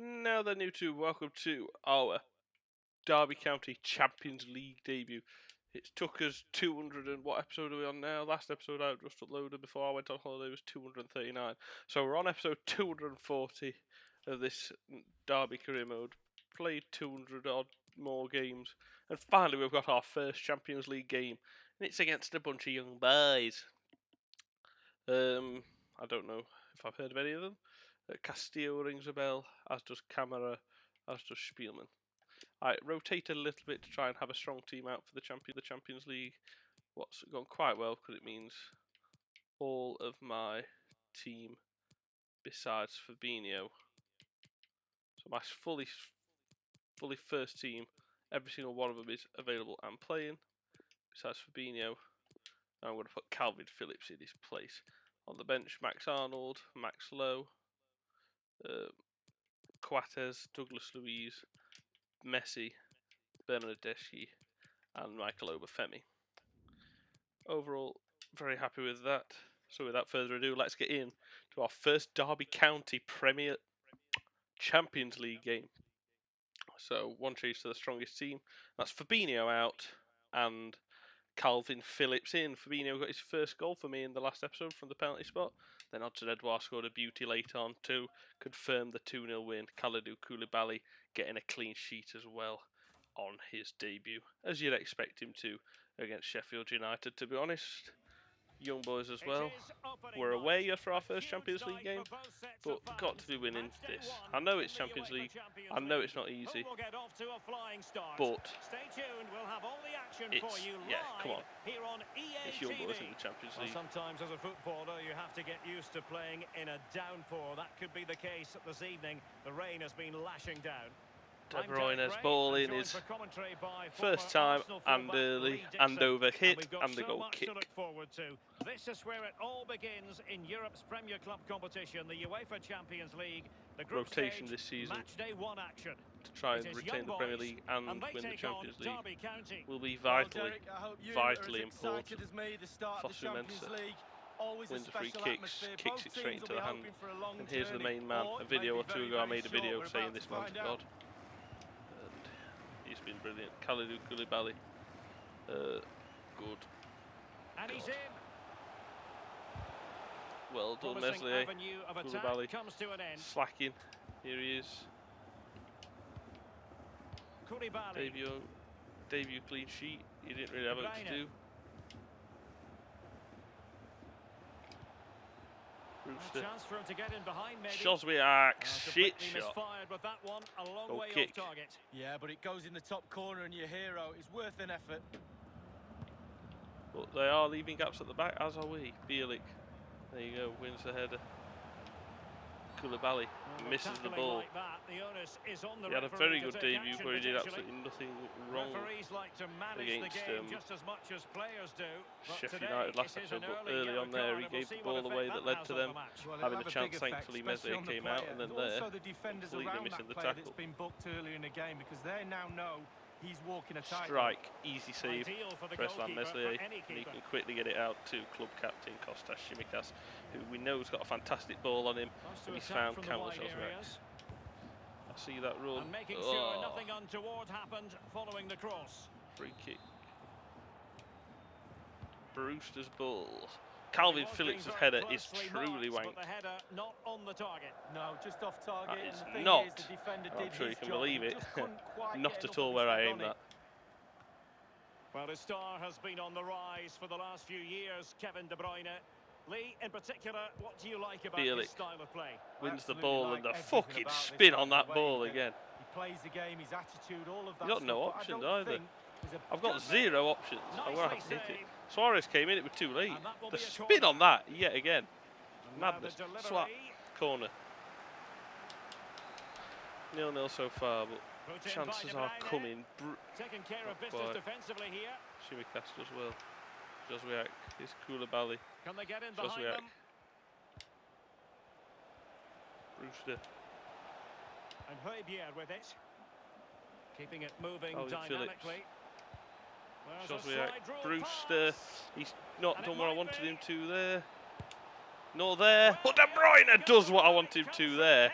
Now then, you two, welcome to our Derby County Champions League debut. It took us 200 and what episode are we on now? Last episode I just uploaded before I went on holiday was 239. So we're on episode 240 of this Derby career mode. Played 200 odd more games. And finally we've got our first Champions League game. And it's against a bunch of young boys. I don't know if I've heard of any of them. Castillo rings a bell, as does Camara, as does Spielman. I rotated a little bit to try and have a strong team out for the Champions League. What's gone quite well because it means all of my team, besides Fabinho, so my fully first team, every single one of them is available and playing. Besides Fabinho, I'm going to put Calvin Phillips in his place. On the bench, Max Arnold, Max Lowe, Coates, Douglas Luiz, Messi, Bernardeschi, and Michael Obafemi. Overall, very happy with that. So without further ado, let's get in to our first Derby County Premier Champions League game. So one change to the strongest team. That's Fabinho out and Calvin Phillips in. Fabinho got his first goal for me in the last episode from the penalty spot. Then Odsonne Edouard scored a beauty late on to confirm the 2-0 win. Kalidou Koulibaly getting a clean sheet as well on his debut, as you'd expect him to against Sheffield United, to be honest. Young boys as well. We're away for our first Champions League game, but got to be winning this. I know it's Champions League, I know it's not easy, but it's, yeah, come on. It's young boys in the Champions League. Sometimes as a footballer you have to get used to playing in a downpour. That could be the case this evening. The rain has been lashing down. De Bruyne's ball in his first time and early and over hit and the goal kick. This is where it all begins in Europe's Premier Club competition, the UEFA Champions League. The group rotation stage, this season match day one action. To try and retain the Premier League and win the Champions League will be vitally important. Foster wins the free kicks, kicks it straight into the hand, and here's the main man. A video or two ago I made a video saying this man's God. He's been brilliant. Kalidou Koulibaly. Good. And he's in. Well done, Meslier. Koulibaly slacking. Here he is. Debut clean sheet. He didn't really have much to do. Brewster. Joswiak, shit shot. Goal kick. Yeah, but it goes in the top corner and your hero is worth an effort. But they are leaving gaps at the back, as are we. Bielik. There you go, wins the header. Koulibaly misses the ball. He had a very good debut where he did absolutely nothing wrong against Sheffield United last episode, but early on there he gave the ball away that led to them having a chance. Thankfully Meslier came out, and then there completely missing the tackle. It's been booked earlier in the game because they now know he's walking a tight strike, easy save, Preslan Meslier, and he can quickly get it out to club captain Kostas Tsimikas, who we know has got a fantastic ball on him, and he's found Kamil Joswiak. I see that run. And making sure nothing untoward happened following the cross. Free kick. Brewster's ball. Calvin Phillips' header is truly wank. Not on the target. No, just off target. That is not, I'm sure you can believe it, not at all where I aimed that. Well, his star has been on the rise for the last few years, Kevin De Bruyne. Lee, in particular, what do you like about his style of play? Wins the ball and the fucking spin on that ball again. He plays the game, his attitude, all of that. He's got no options either. I've got zero options. I'm going to have to hit it. Suarez came in, it was too late. The spin on that, yet again. Madness. Slap. Corner. 0-0 so far, but chances are coming. Taking care of business defensively here. Tsimikas does well. Joswiak is Koulibaly. Can they get in behind them? Brewster. And Højbjerg with it. Keeping it moving dynamically. Joswiak, Brewster, he's not done what I wanted him to there. Nor there, but De Bruyne does what I wanted him to there.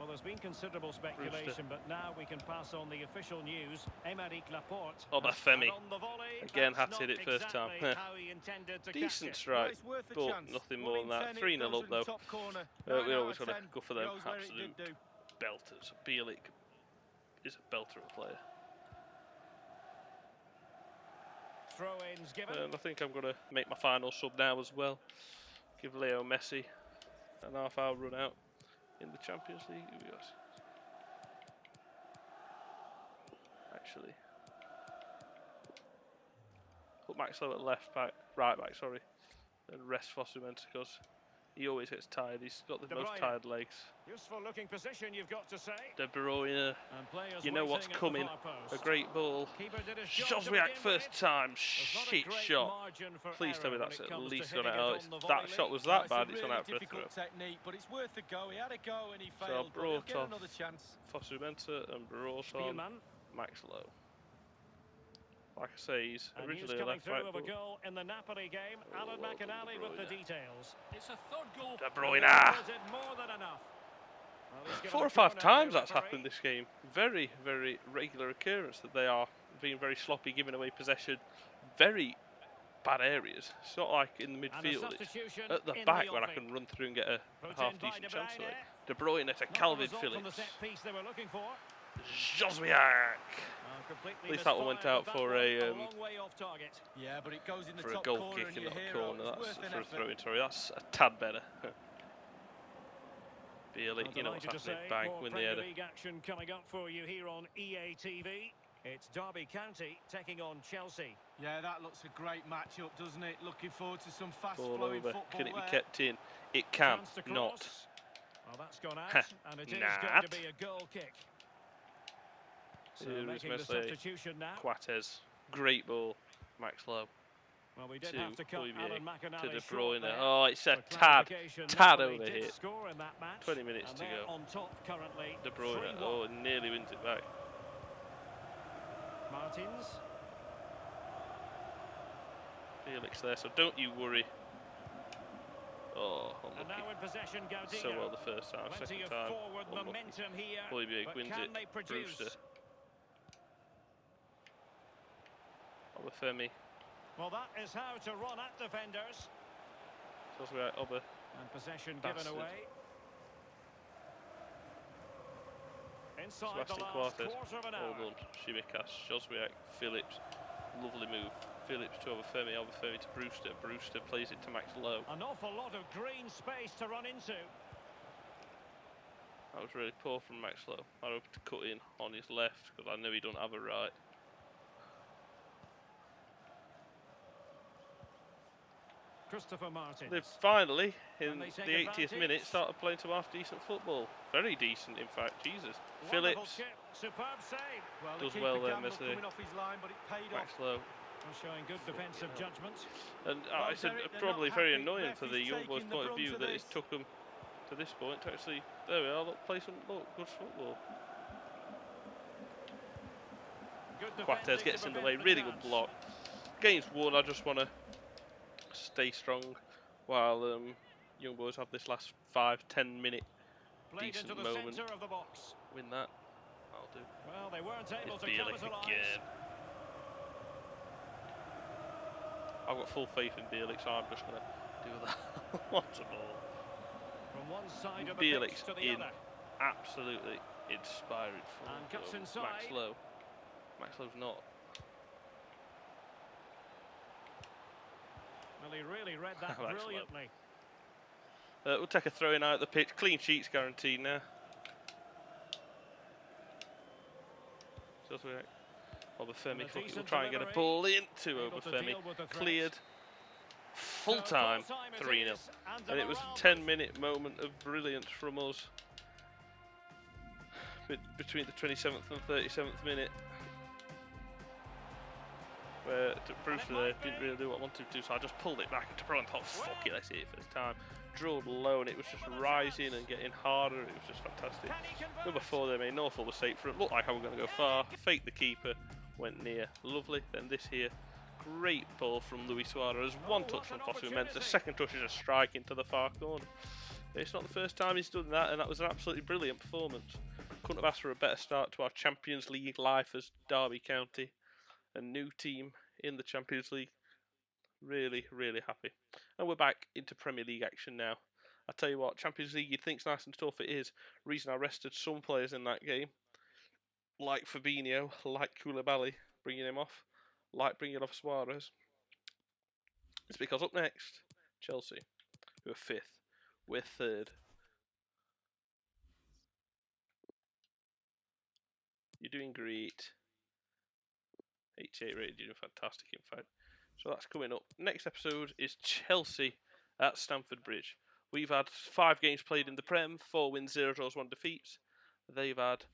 Well, there's been considerable speculation, but now we can pass on the official news. Aymeric Laporte. Obafemi. And on the volley, Again, that's had to hit not it first time. exactly how he intended to catch Decent it. strike, It's worth a but chance. nothing One more in than 10, that. it 3-0 goes up in though. top corner. We 9 out always of got to 10 go for them goes where it absolute did do. belters. Bielik is a belter of a player. Throw-ins given. And I think I'm going to make my final sub now as well. Give Leo Messi an half-hour run out in the Champions League. Who we got? Actually, put Maxwell at left back, right back, sorry, and rest Fosu-Mensah because he always gets tired. He's got the De most Bruyne. tired legs. Useful looking position, you've got to say. De Bruyne, And players you know what's waiting at the coming. far A post. great ball. Keeper did his job to Joswiak begin first with. time. There's not a Shit great shot. margin for Please tell me error when that's it at comes to least hitting gone it out. on the That volley. shot was No, that it's a bad. It's really gone out for a throw. difficult technique, but it's worth a go. He had a go and he So failed, but he'll get brought another chance. Fosu-Mensah and brought on Spielman. Max Lowe. Like I say, he's And news originally a coming left through back. of a but goal in the Napoli game. Alan well done, McInally De with the Bruyne. details. It's a third goal. De And Bruyne. Liverpool did more than enough. Well, he's given 4 a or 5 corner times now, that's referee. happened this game. Very, very regular occurrence that they are being very sloppy, giving away possession. Very bad areas. It's not like in the And a midfield. It's substitution at the in back where I offing. can run through and get a Put in half by decent De chance of Bruyne. it. De Bruyne to Not the Calvin result from the Phillips. set piece they were looking for. Joswiak. Completely At least that one went misfired out with for that a one, long way off target. Yeah, but it goes in the for a top goal corner kick and and your not a hero. corner. It's That's worth an for a effort. throw-in. Sorry, that's a tad better. Bielik, Well, you know what's delighted to happening. say, Bang, more win the Premier header. League action coming up for you here on EA TV. It's Derby County taking on Chelsea. Yeah, that looks a great matchup, doesn't it? Looking forward to some Ball fast-flowing over. football Can it be there. kept in? It can Chance to not. cross. Well, that's gone out, and it is Not. going to be a goal kick. So Here is making the Messi. substitution now. Quates, great ball. Max Lowe Well, we did to have to cut Højbjerg Alan to McInally De short Bruyne. there. Oh, it's a For tad clarification, tad Napoli over did here. score in that match, 20 minutes and to they're go. on top currently. De Bruyne, 3-1. oh, nearly wins it back. Martins. Felix there, so don't you worry. Oh, And unlucky. now in possession, Gaudinho. So well the first time, Plenty second of time. forward unlucky. momentum here. Højbjerg But wins can it. they produce? Brewster. Obafemi. Well, that is how to run at defenders. Joswiak, Oba. And possession Bastard. given away. Inside Sebastian the last Quartes. quarter of an Well hour. done. Shimikas, Joswiak, Phillips. Lovely move. Phillips to Obafemi, Obafemi to Brewster. Brewster plays it to Max Lowe. An awful lot of green space to run into. That was really poor from Max Lowe. I hope to cut in on his left because I know he don't have a right. Christopher Martins. They've finally, in And they take the 80th advantage. minute, started playing some half-decent football. Very decent, in fact. Jesus. Wonderful Phillips, chip. Superb save. Well, Does the keeper well there, gambled Messi. coming off his line, but it paid Max off. Lowe. Well, showing good defensive judgment. And Well, it's Derek, they're probably not very happy. annoying for the Referee's young boys' taking the point of brunt view of that it's this. took them to this point to actually, there we are, look, play some good football. Good Quates defending gets to in the prevent way, really good chance. block. Game's won, I just want to stay strong while young boys have this last 5-10 minute Played decent into the moment. centre of the box. win that. I'll do. Well, they weren't able It's to Bielik capitalise. again. I've got full faith in Bielik, so I'm just going to do that. What a ball. From one side of the Bielik's pitch to the in. other. Absolutely inspiring from And cuts Max inside. Lowe. Max Lowe's not. Well, he really read that Max Lowe. brilliantly. We'll take a throw in out of the pitch. Clean sheets guaranteed now. Joswiak. Obafemi, And a we'll decent try and get a delivery. ball into Able to Obafemi. deal with the threat. Cleared. Full So time, full-time it 3-0. is, and And it was a morale 10-minute moment of brilliance from us. Between the 27th and 37th minute. Where Brewster there didn't really do what I wanted to, so I just pulled it back and Bruyne thought, fuck it, let's hit it first time. Drilled low and it was just rising and getting harder. It was just fantastic. Can he convert? Number 4, they made an awful mistake for it. Looked like I was going to go far. Faked the keeper, went near. Lovely. Then this here, great ball from Luis Suarez. One touch from Fosu-Mensah. Second touch is a strike into the far corner. It's not the first time he's done that, and that was an absolutely brilliant performance. Couldn't have asked for a better start to our Champions League life as Derby County, a new team in the Champions League. Really, really happy. And we're back into Premier League action now. I tell you what, Champions League you'd think's nice and tough. It is. Reason I rested some players in that game, like Fabinho, like Koulibaly, bringing him off, like bringing off Suarez. It's because up next, Chelsea, who are 5th, we're 3rd. You're doing great. 88 rated, you're doing fantastic, in fact. So that's coming up. Next episode is Chelsea at Stamford Bridge. We've had 5 games played in the Prem, 4 wins, 0 draws, 1 defeat. They've had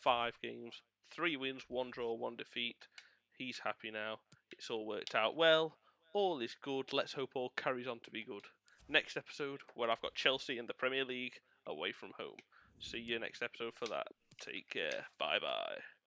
5 games, 3 wins, 1 draw, 1 defeat. He's happy now. It's all worked out well. All is good. Let's hope all carries on to be good. Next episode, where I've got Chelsea in the Premier League away from home. See you next episode for that. Take care. Bye bye.